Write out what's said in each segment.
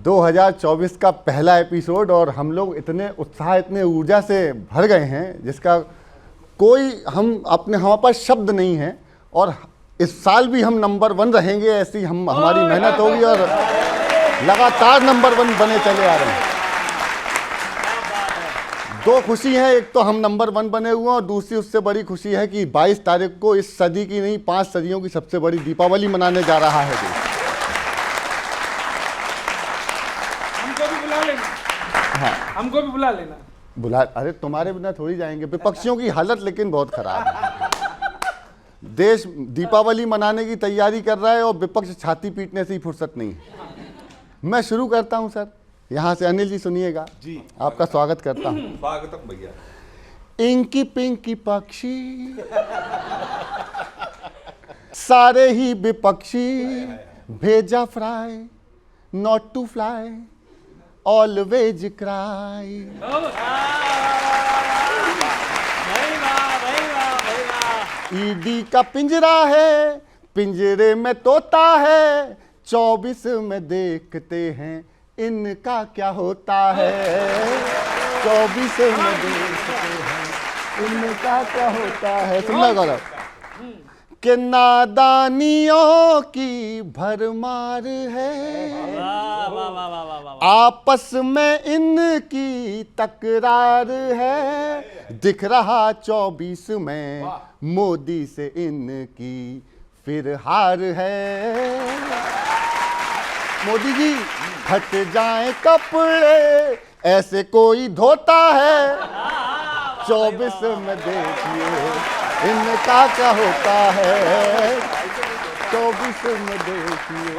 2024 का पहला एपिसोड और हम लोग इतने उत्साह इतने ऊर्जा से भर गए हैं जिसका कोई हमारे पास शब्द नहीं है। और इस साल भी हम नंबर 1 रहेंगे, ऐसी हमारी मेहनत होगी और लगातार नंबर 1 बने चले आ रहे हैं। दो खुशी है, एक तो हम नंबर 1 बने हुए हैं और दूसरी उससे बड़ी खुशी है कि 22 तारीख को इस सदी की नहीं 5 सदियों की सबसे बड़ी दीपावली मनाने जा रहा है। हमको भी बुला लेना। हाँ, हमको भी बुला लेना। अरे तुम्हारे बिना थोड़ी जाएंगे। विपक्षियों की हालत लेकिन बहुत खराब है। देश दीपावली मनाने की तैयारी कर रहा है और विपक्ष छाती पीटने से ही फुर्सत नहीं है। मैं शुरू करता हूं सर, यहाँ से अनिल जी सुनिएगा जी, आपका स्वागत करता हूँ। स्वागतम भैया। इंकी पिंकी पक्षी सारे ही विपक्षी, भेजा fry not to fly always cry. ED का पिंजरा है, पिंजरे में तोता है, 24 में देखते हैं इनका क्या होता है। 24 में देखते हैं इनका क्या होता है। सुनना गौरव कि नादानियों की भरमार है, आपस में इनकी तकरार है। दिख रहा 24 में मोदी से इनकी फिर हार है। मोदी जी हट जाएं कपड़े, ऐसे कोई धोता है। 24 में देखिए इनका क्या होता है। 24 में देखिए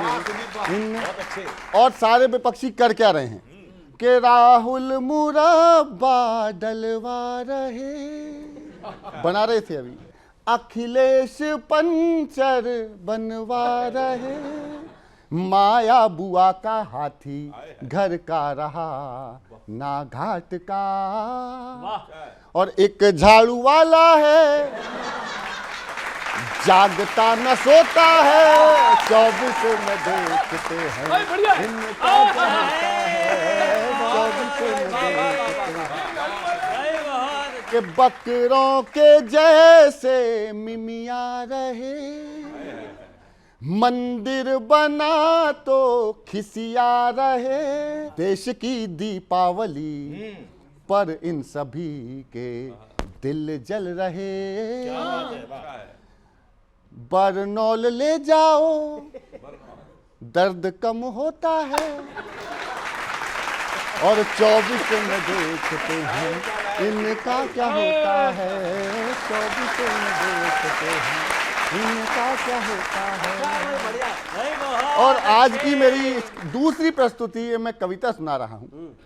और सारे विपक्षी कर क्या रहे हैं कि राहुल मुरब्बा डलवा रहे, बना रहे थे अभी। अखिलेश पंचर बनवा रहे, माया बुआ का हाथी घर का रहा ना घाट का। और एक झाड़ू वाला है, जागता न सोता है। 24 में देखते हैं इनका क्या होता है। 24 में देखते हैं कि बकरों के जैसे मिमिया रहे, मंदिर बना तो खिसिया रहे। देश की दीपावली पर इन सभी के दिल जल रहे। बरनौल ले जाओ, दर्द कम होता है। और 24 में देखते हैं इनका क्या होता है। 24 में देखते हैं इनका क्या होता है। और आज की मेरी दूसरी प्रस्तुति है, मैं कविता सुना रहा हूँ।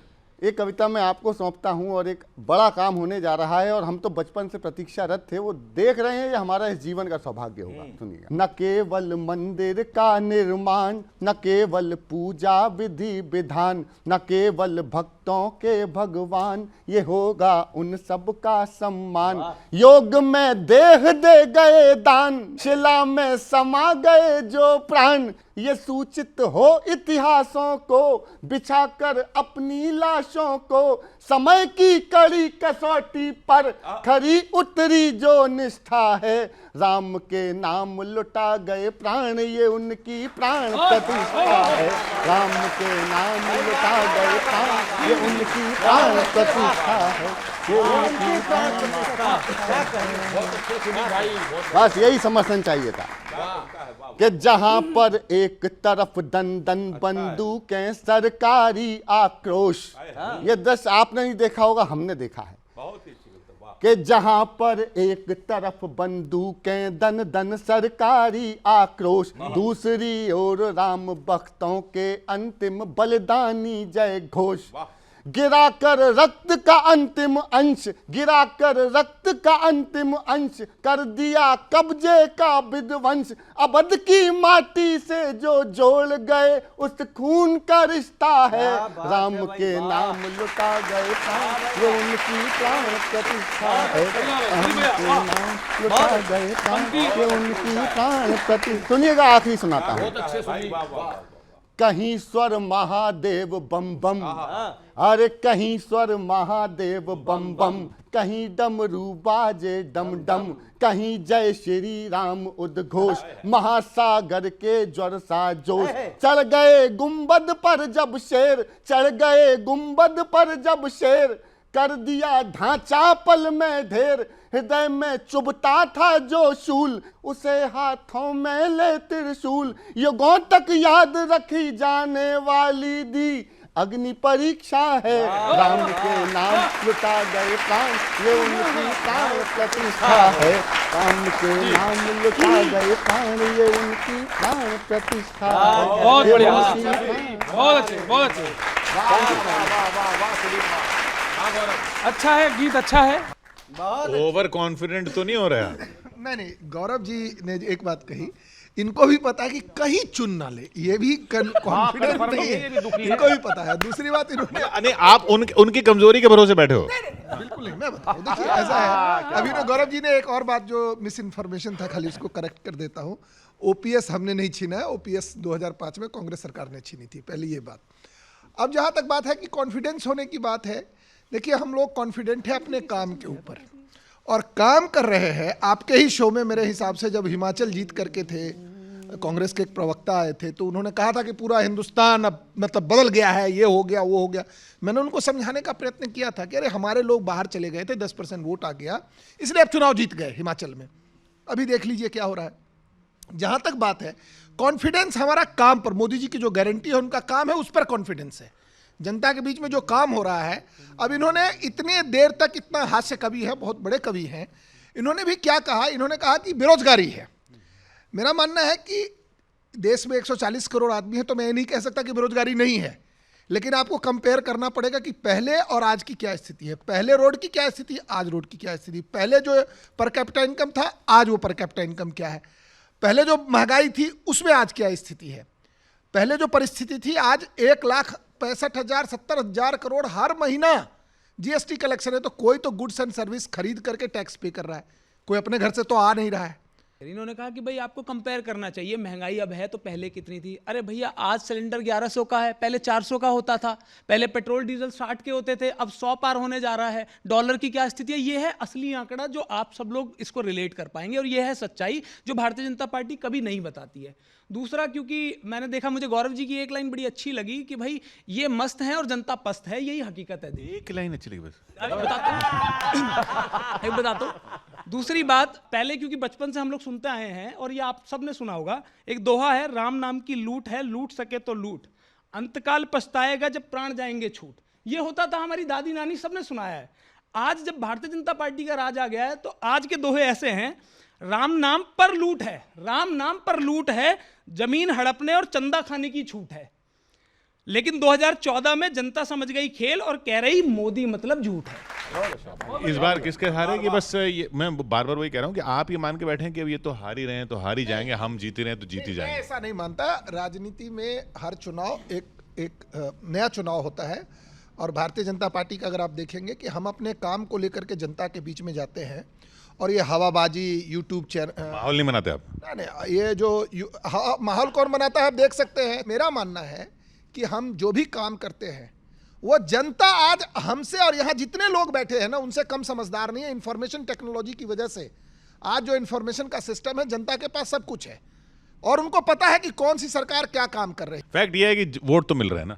एक कविता मैं आपको सौंपता हूँ और एक बड़ा काम होने जा रहा है और हम तो बचपन से प्रतीक्षारत थे, वो देख रहे हैं ये हमारा इस जीवन का सौभाग्य होगा। सुनिएगा। न केवल मंदिर का निर्माण, न केवल पूजा विधि विधान, न केवल भक्तों के भगवान, ये होगा उन सब का सम्मान। योग में देह दे गए दान, शिला में समा गए जो प्राण, ये सूचित हो इतिहासों को, बिछाकर अपनी लाशों को। समय की कड़ी कसौटी पर खरी उतरी जो निष्ठा है, राम के नाम लुटा गए प्राण, ये उनकी प्राण प्रतिष्ठा है। राम के नाम लुटा गए प्राण, ये उनकी प्राण प्रतिष्ठा है। ये उनकी प्राण प्रतिष्ठा। बस यही समझना चाहिए था कि जहां पर एक तरफ दन दन बंदूकें, सरकारी आक्रोश, ये दृश्य आपने नहीं देखा होगा, हमने देखा है कि जहां पर एक तरफ बंदूकें दन दन सरकारी आक्रोश, दूसरी ओर राम भक्तों के अंतिम बलिदानी जय घोष। गिराकर रक्त का अंतिम अंश, गिराकर रक्त का अंतिम अंश, कर दिया कब्जे का विध्वंस। अवध की माटी से जो जोड़ गए, उस खून का रिश्ता है। राम के नाम लुटा गए प्राण, ये उनकी प्राण प्रतिष्ठा है। राम के नाम लुटा गए प्राण, ये उनकी प्राण प्रतिष्ठा। सुनिएगा, आखिरी सुनाता हूँ कहीं स्वर महादेव बम बम, अरे कहीं स्वर महादेव बम बम, कहीं डमरू बाजे डम डम, कहीं जय श्री राम उद्घोष, महासागर के ज्वर सा जोश। चढ़ गए गुंबद पर जब शेर, चढ़ गए गुंबद पर जब शेर, कर दिया ढांचा पल में ढेर, हृदय में चुभता था जो शूल, उसे हाथों में ले त्रिशूल, युगों तक याद रखी जाने वाली दी अग्नि परीक्षा है। राम के नाम लुटा गए प्राण, ये उनकी प्राण प्रतिष्ठा है। राम के नाम लुटा गए प्राण, ये उनकी प्राण प्रतिष्ठा है। बहुत ये बढ़िया, उनकी प्राण- बहुत अच्छे, बहुत अच्छे। अच्छा है, गीत अच्छा है। ओवर कॉन्फिडेंट तो नहीं हो रहा? नहीं, गौरव जी ने एक बात कही, इनको भी पता है कि कहीं चुन ना ले, ये भी कॉन्फिडेंट नहीं है, इनको भी पता है। दूसरी बात इन्होंने नहीं, आप उनकी कमजोरी के भरोसे बैठे हो। बिल्कुल नहीं, मैं बताऊं, देखिए ऐसा है। अभी तो गौरव जी ने एक और बात जो मिस इन्फॉर्मेशन था, खाली उसको करेक्ट कर देता हूँ। ओपीएस हमने नहीं छीना है, ओपीएस 2005 में कांग्रेस सरकार ने छीनी थी, पहली ये बात। अब जहाँ तक बात है कि कॉन्फिडेंस होने की बात है, देखिए हम लोग कॉन्फिडेंट हैं अपने काम के ऊपर और काम कर रहे हैं। आपके ही शो में मेरे हिसाब से जब हिमाचल जीत करके थे, कांग्रेस के एक प्रवक्ता आए थे, तो उन्होंने कहा था कि पूरा हिंदुस्तान अब मतलब बदल गया है, ये हो गया वो हो गया। मैंने उनको समझाने का प्रयत्न किया था कि अरे हमारे लोग बाहर चले गए थे, 10% वोट आ गया, इसलिए अब चुनाव जीत गए हिमाचल में। अभी देख लीजिए क्या हो रहा है। जहाँ तक बात है कॉन्फिडेंस, हमारा काम पर, मोदी जी की जो गारंटी है उनका काम है, उस पर कॉन्फिडेंस है। जनता के बीच में जो काम हो रहा है, अब इन्होंने इतने देर तक, इतना हास्य कवि है, बहुत बड़े कवि हैं, इन्होंने भी क्या कहा, इन्होंने कहा कि बेरोजगारी है। मेरा मानना है कि देश में 140 करोड़ आदमी है, तो मैं ये नहीं कह सकता कि बेरोजगारी नहीं है, लेकिन आपको कंपेयर करना पड़ेगा कि पहले और आज की क्या स्थिति है। पहले रोड की क्या स्थिति, आज रोड की क्या स्थिति। पहले जो पर कैपिटा इनकम था, आज वो पर कैपिटा इनकम क्या है। पहले जो महंगाई थी, उसमें आज क्या स्थिति है। पहले जो परिस्थिति थी, आज 1,65,000 70,000 करोड़ हर महीना जीएसटी कलेक्शन है। तो कोई तो गुड्स एंड सर्विस खरीद करके टैक्स पे कर रहा है, कोई अपने घर से तो आ नहीं रहा है। इन्होंने कहा कि भाई आपको कंपेयर करना चाहिए, महंगाई अब है तो पहले कितनी थी। अरे भैया, आज सिलेंडर 1100 का है, पहले 400 का होता था। पहले पेट्रोल डीजल 60 के होते थे, अब 100 पार होने जा रहा है। डॉलर की क्या स्थिति है, ये है असली आंकड़ा जो आप सब लोग इसको रिलेट कर पाएंगे, और ये है सच्चाई जो भारतीय जनता पार्टी कभी नहीं बताती है। दूसरा, क्योंकि मैंने देखा, मुझे गौरव जी की एक लाइन बड़ी अच्छी लगी कि भाई ये मस्त है और जनता पस्त है, यही हकीकत है। एक लाइन अच्छी लगी बस। बताता हूँ। दूसरी बात, पहले क्योंकि बचपन से हम लोग सुनते आए हैं, और ये आप सबने सुना होगा, एक दोहा है, राम नाम की लूट है, लूट सके तो लूट, अंतकाल पछताएगा जब प्राण जाएंगे छूट। ये होता था, हमारी दादी नानी सबने सुनाया है। आज जब भारतीय जनता पार्टी का राज आ गया है, तो आज के दोहे ऐसे हैं, राम नाम पर लूट है, राम नाम पर लूट है, जमीन हड़पने और चंदा खाने की छूट है। लेकिन 2014 में जनता समझ गई खेल और कह रही मोदी मतलब झूठ है। इस बार किसके हारे कि बस ये, मैं बार बार वही कह रहा हूँ कि आप ये मान के बैठे हैं कि अब ये तो हार ही रहे हैं तो हार ही जाएंगे, हम जीत ही रहे हैं तो जीत ही मैं जाएंगे। ऐसा नहीं मानता। राजनीति में हर चुनाव एक नया चुनाव होता है, और भारतीय जनता पार्टी का अगर आप देखेंगे कि हम अपने काम को लेकर के जनता के बीच में जाते हैं, और ये हवाबाजी यूट्यूब चैनल, माहौल नहीं बनाते आप? नहीं, ये जो माहौल कौन बनाता है आप देख सकते हैं। मेरा मानना है कि हम जो भी काम करते हैं, वो जनता आज हमसे, और यहाँ जितने लोग बैठे हैं ना, उनसे कम समझदार नहीं है। इंफॉर्मेशन टेक्नोलॉजी की वजह से आज जो इंफॉर्मेशन का सिस्टम है, जनता के पास सब कुछ है, और उनको पता है कि कौन सी सरकार क्या काम कर रही है। फैक्ट ये है कि वोट तो मिल रहा है ना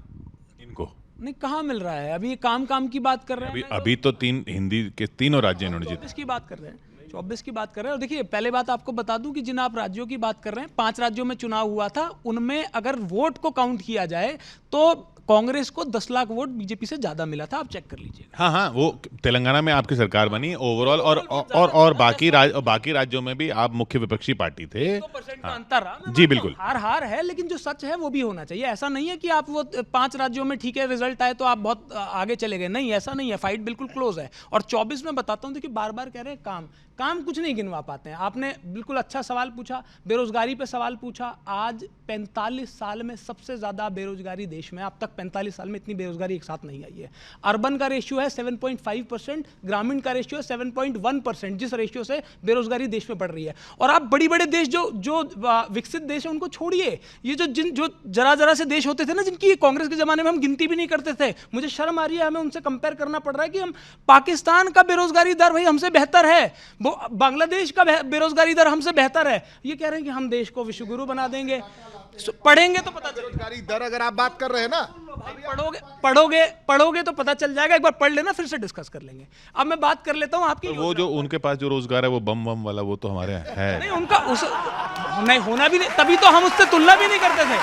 इनको। नहीं, कहाँ मिल रहा है? अभी ये काम की बात कर रहे हैं। अभी तो हिंदी के तीनों राज्य इन्होंने जीते। 24 की बात कर रहे हैं, 24 की बात कर रहे हैं। और देखिए, पहले बात आपको बता दूं कि जिन आप राज्यों की बात कर रहे हैं, 5 राज्यों में चुनाव हुआ था, उनमें अगर वोट को काउंट किया जाए तो कांग्रेस को 10 लाख वोट बीजेपी से ज्यादा मिला था। आप चेक कर लीजिए। हाँ, वो तेलंगाना में आपकी सरकार बनी ओवरऑल, और बाकी राज्यों में भी आप मुख्य विपक्षी पार्टी थे। 2% का अंतर रहा। जी बिल्कुल, हार है, लेकिन जो सच है वो भी होना चाहिए। ऐसा नहीं है कि आप वो 5 राज्यों में ठीक है रिजल्ट आए तो आप बहुत आगे चले गए, नहीं, ऐसा नहीं है। फाइट बिल्कुल क्लोज है। और 24 में बताता हूँ, देखिए बार बार कह रहे हैं काम कुछ नहीं गिनवा पाते हैं। आपने बिल्कुल अच्छा सवाल पूछा, बेरोजगारी पे सवाल पूछा। आज 45 साल में सबसे ज़्यादा बेरोजगारी देश में, अब तक 45 साल में इतनी बेरोजगारी एक साथ नहीं आई है। अर्बन का रेशियो है 7.5%, ग्रामीण का रेशियो है 7.1%, जिस रेशियो से बेरोजगारी देश में बढ़ रही है। और आप बड़ी बड़े देश जो विकसित देश है उनको छोड़िए, ये जो जरा जरा से देश होते थे ना, जिनकी कांग्रेस के ज़माने में हम गिनती भी नहीं करते थे, मुझे शर्म आ रही है हमें उनसे कंपेयर करना पड़ रहा है कि हम पाकिस्तान का बेरोजगारी दर भाई हमसे बेहतर है, वो बांग्लादेश का बेरोजगारी दर हमसे बेहतर है। ये कह रहे हैं कि हम देश को विश्वगुरु बना देंगे। पढ़ेंगे तो पता चलेगा। बेरोजगारी दर अगर आप बात कर रहे हैं ना, पढ़ोगे तो पता चल जाएगा। एक बार पढ़ लेना, फिर से डिस्कस कर लेंगे। अब मैं बात कर लेता हूं आपकी। तो वो जो उनके पास जो रोजगार है वो बम बम वाला, वो तो हमारे यहाँ है नहीं, उनका नहीं होना भी नहीं, तभी तो हम उससे तुलना भी नहीं करते थे।